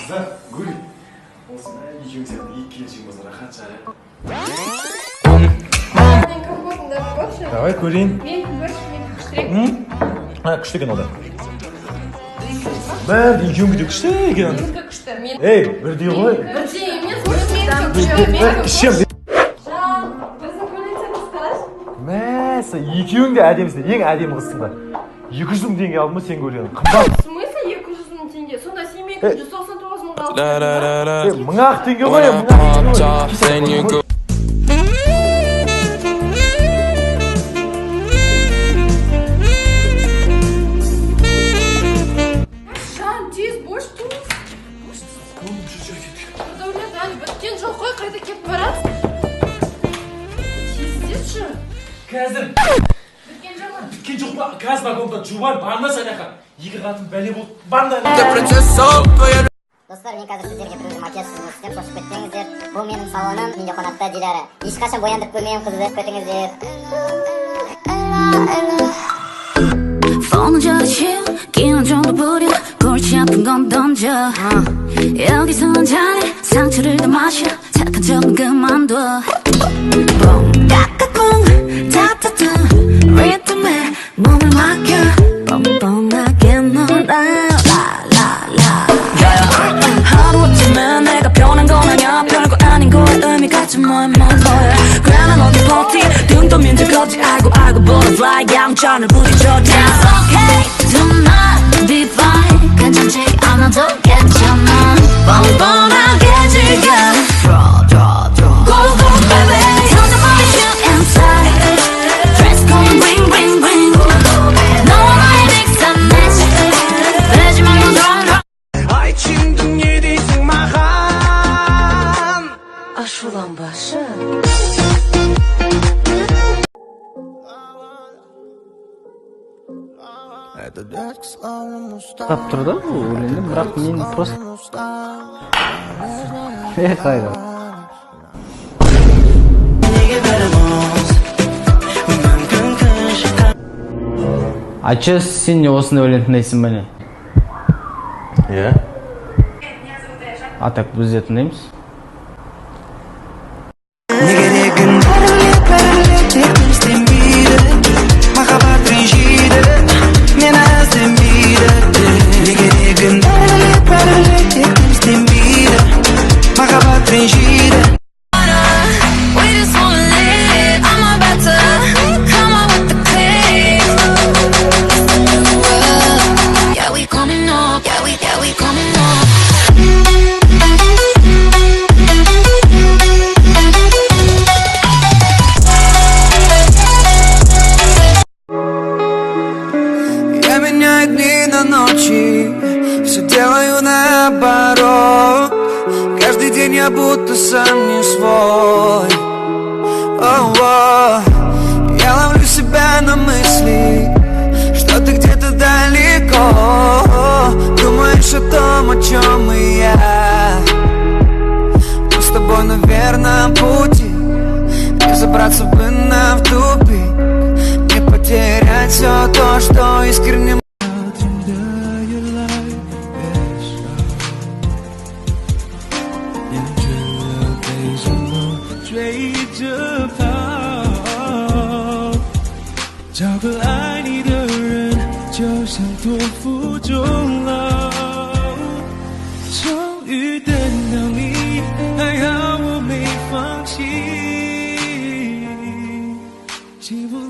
Kızlar, gül. Olsun ha, iki gün sen ilk kez çıkmasa rahat çare. Давай, көрейін. Күшті екен одан. Бәрі екеуіңгі де күшті екен. Ей, бірдей ғой. Бірдей емес, Ішем. Жан, біздің көйлектеріміз қалай? Мәсі, екеуің де әдемісің, ең әдемі қызсыңдар. 200 мың теңге алдым сен көрген. Қымбат. В смысле 200 мың теңге? Сонда сен мен 199 мыңға алдың. Мың-ақ теңге ғой, мың-ақ теңге. Жан, тез бош туыз. Нұрдәулет, әлі біткен жоқ қой, қайда кетіп барасың? Тездеші. Қазір. Біткен жоқ ма? Біткен жоқ па? Қазір вагонда жуар, барма санақа. Екі қатын бәле болды. Барна. Достар, мен қазір сіздерге біреуді макияжсыз істеп қосып кетпеңіздер. Бұл менің салоным, менде қонақта Диляра. Ешқашан бояндырып көрмеген қызды көтіңіздер. 폰은 저리치워 끼는 정도 부려 골치 아픈 건 던져 여기서는 잘해 상처를 더 마셔 착한 척은 그만둬 뽕 까까꿍 타타타 리듬에 몸을 맡겨 뻔뻔하게 놀아 라라라 하루아침에 내가 변한 건 아냐 별거 아닌 거에 의미 같은 뭐야 그래 난 어디 버티 등도 민들거지 알고 butterfly 양천을 부딪혀 That's okay tonight be fine 괜찮지 않아도 괜찮아 뻔뻔하게 즐겨 Go go baby 터져버린 you inside Dress code ring ring ring 너와 나의 빅 match 내지 말고 drone Ayçin dünya değilsin mağan Aşulan başı Тап тұрды өлеңді, бірақ мен просто қайда Ачы, сен не осыны өлең тыңдайсың ба не? Иә. А так біз де тыңдаймыз. Все делаю наоборот Каждый день я будто сам не свой Я ловлю себя на мысли Что ты где-то далеко Думаешь о том, о чем и я Мы с тобой на верном пути Не забраться бы нам в тупик Не потерять все то, что искренне找个爱你的人，就像托付终老。终于等到你，还好我没放弃。幸福。